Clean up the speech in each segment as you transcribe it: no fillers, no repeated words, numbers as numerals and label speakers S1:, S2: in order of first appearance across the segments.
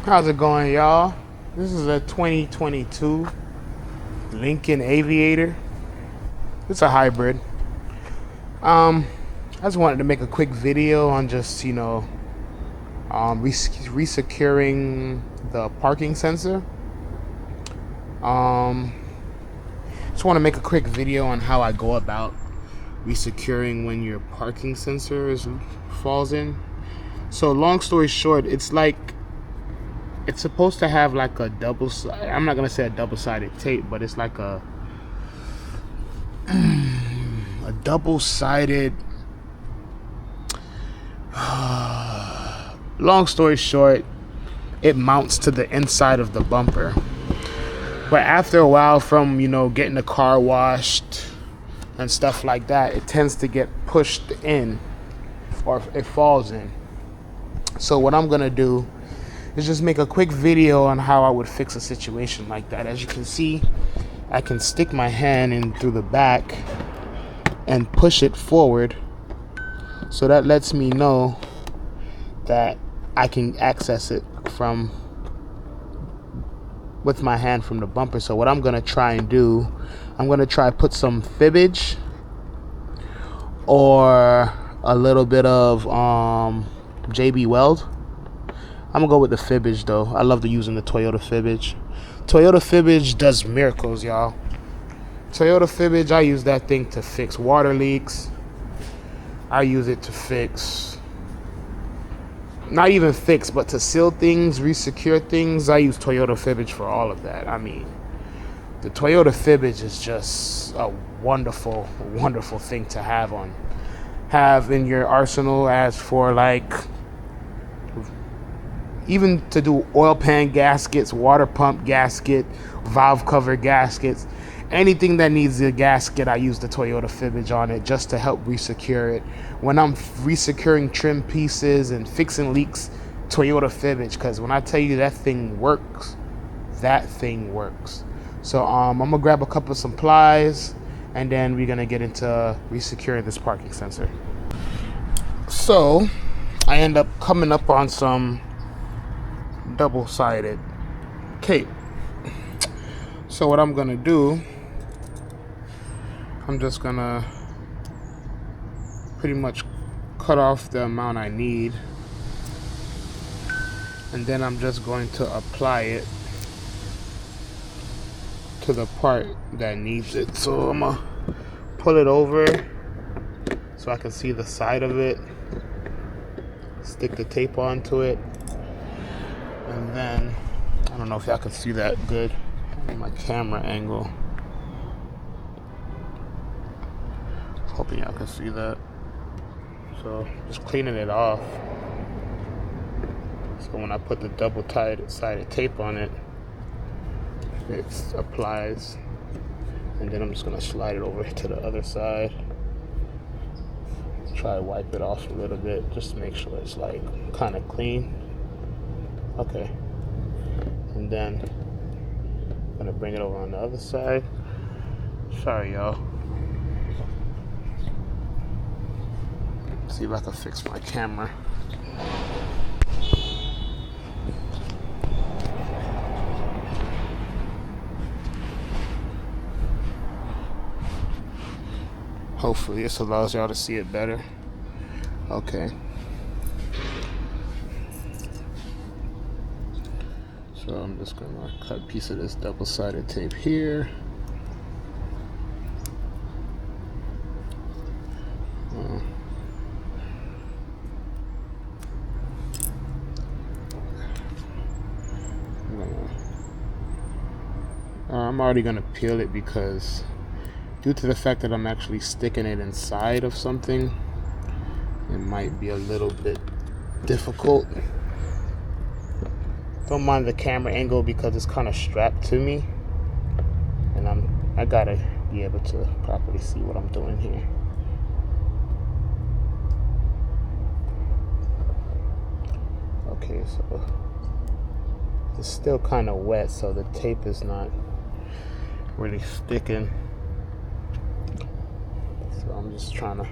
S1: How's it going, y'all? This is a 2022 Lincoln Aviator. It's a hybrid. I just wanted to make a quick video on just, resecuring the parking sensor. Just want to make a quick video on how I go about resecuring when your parking sensor falls in. So long story short, it's supposed to have like a I'm not gonna say a double-sided tape, but it's like a double-sided. Long story short, it mounts to the inside of the bumper. But after a while, from getting the car washed and stuff like that, it tends to get pushed in, or it falls in. So what I'm gonna do is just make a quick video on how I would fix a situation like that. As you can see, I can stick my hand in through the back and push it forward, so that lets me know that I can access it with my hand from the bumper. So what I'm gonna try and do, I'm gonna try put some fibbage or a little bit of JB Weld. I'm gonna go with the fibbage though. I love using the Toyota fibbage. Toyota fibbage does miracles, y'all. Toyota fibbage, I use that thing to fix water leaks. I use it to fix, not even fix, but to seal things, resecure things. I use Toyota fibbage for all of that. I mean, the Toyota fibbage is just a wonderful, wonderful thing to have in your arsenal, as for even to do oil pan gaskets, water pump gasket, valve cover gaskets, anything that needs a gasket, I use the Toyota fibbage on it just to help resecure it. When I'm resecuring trim pieces and fixing leaks, Toyota fibbage, because when I tell you that thing works, that thing works. So I'm gonna grab a couple of supplies, and then we're gonna get into resecuring this parking sensor. So I end up coming up on some double-sided tape. So what I'm gonna do, I'm just gonna pretty much cut off the amount I need, and then I'm just going to apply it to the part that needs it. So I'm gonna pull it over so I can see the side of it, stick the tape onto it, and then I don't know if y'all can see that good in my camera angle. Hoping y'all can see that. So just cleaning it off. So when I put the double-sided tape on it, it applies, and then I'm just gonna slide it over to the other side. Try to wipe it off a little bit just to make sure it's kind of clean. Okay, and then I'm gonna bring it over on the other side. Sorry, y'all. See if I can fix my camera. Hopefully this allows y'all to see it better. Okay. So I'm just gonna cut a piece of this double-sided tape here. I'm already gonna peel it because due to the fact that I'm actually sticking it inside of something, it might be a little bit difficult. Don't mind the camera angle because it's kind of strapped to me, and I gotta be able to properly see what I'm doing here. Okay, so it's still kind of wet, so the tape is not really sticking. So I'm just trying to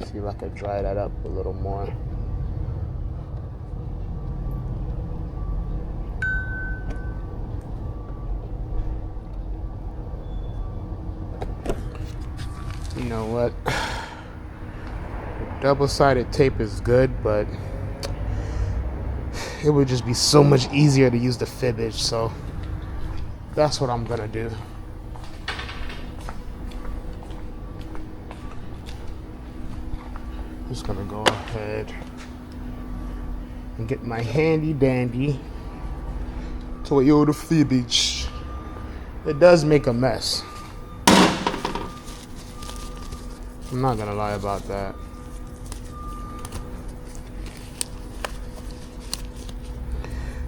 S1: see if I can dry that up a little more. know what? Double-sided tape is good, but it would just be so much easier to use the fibbage, so that's what I'm gonna do. Just gonna go ahead and get my handy dandy Toyota fibbage. It does make a mess. I'm not gonna lie about that.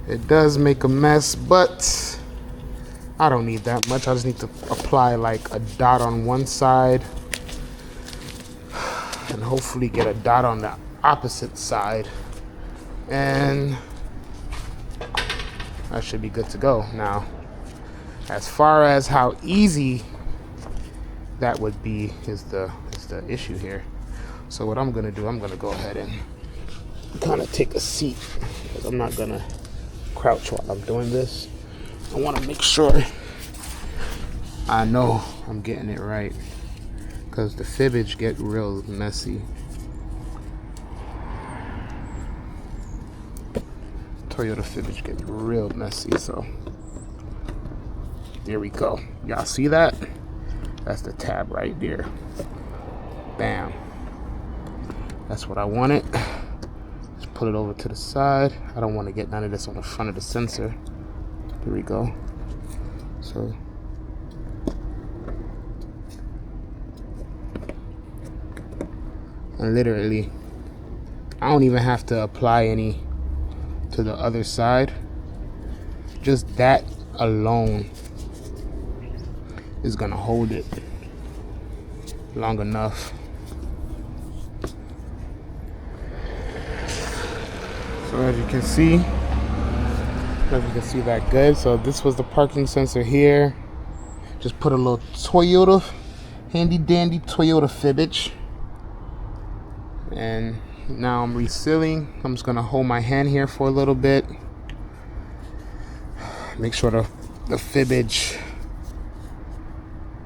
S1: It does make a mess, but I don't need that much. I just need to apply like a dot on one side and hopefully get a dot on the opposite side, and that should be good to go. Now, as far as how easy that would be is the issue here. So what I'm gonna do, I'm gonna go ahead and kind of take a seat, because I'm not gonna crouch while I'm doing this. I want to make sure I know I'm getting it right, because the fibbage get real messy. Toyota fibbage get real messy, so there we go. Y'all see that? That's the tab right there. Bam. That's what I wanted. Just put it over to the side. I don't want to get none of this on the front of the sensor. Here we go. So and literally, I don't even have to apply any to the other side. Just that alone is gonna hold it long enough. So as you can see that good. So this was the parking sensor here. Just put a little Toyota, handy dandy Toyota fibbage. And now I'm resealing. I'm just gonna hold my hand here for a little bit. Make sure the fibbage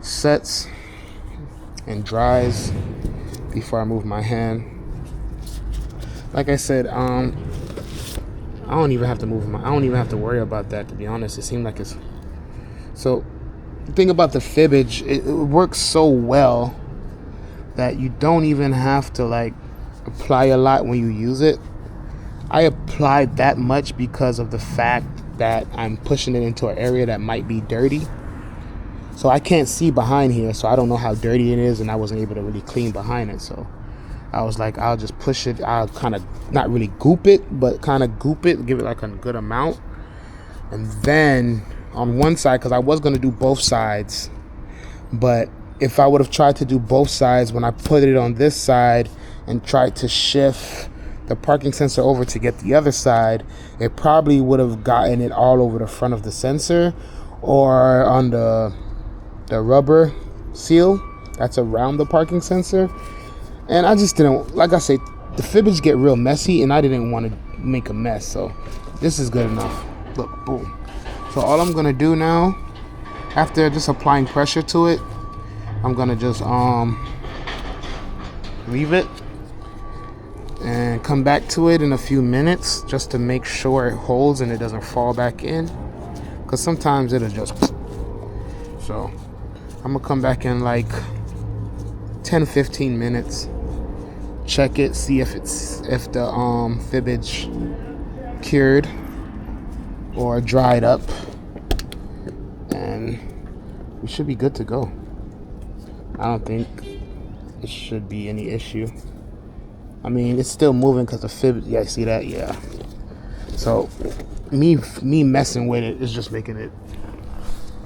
S1: sets and dries before I move my hand. Like I said, I don't even have to I don't even have to worry about that, to be honest. It seemed like it's so. The thing about the fibbage, it works so well that you don't even have to like apply a lot when you use it. I applied that much because of the fact that I'm pushing it into an area that might be dirty. So I can't see behind here, so I don't know how dirty it is, and I wasn't able to really clean behind it. So I was like, I'll just push it. I'll kind of not really goop it, but kind of goop it, give it like a good amount. And then on one side, because I was going to do both sides, but if I would have tried to do both sides, when I put it on this side and tried to shift the parking sensor over to get the other side, it probably would have gotten it all over the front of the sensor or on the rubber seal that's around the parking sensor. And I just didn't, like I said, the fibbage get real messy, and I didn't want to make a mess. So this is good enough. Look, boom. So all I'm gonna do now, after just applying pressure to it, I'm gonna just leave it and come back to it in a few minutes just to make sure it holds and it doesn't fall back in, because sometimes it'll just. So I'm gonna come back in like 10-15 minutes, check it, see if the fibbage cured or dried up, and we should be good to go. I don't think it should be any issue. I mean, it's still moving because the fibbage, yeah, see that? Yeah. So me messing with it is just making it,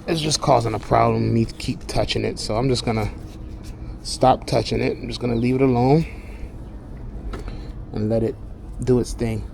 S1: it's just causing a problem, me keep touching it. So I'm just gonna stop touching it. I'm just gonna leave it alone and let it do its thing.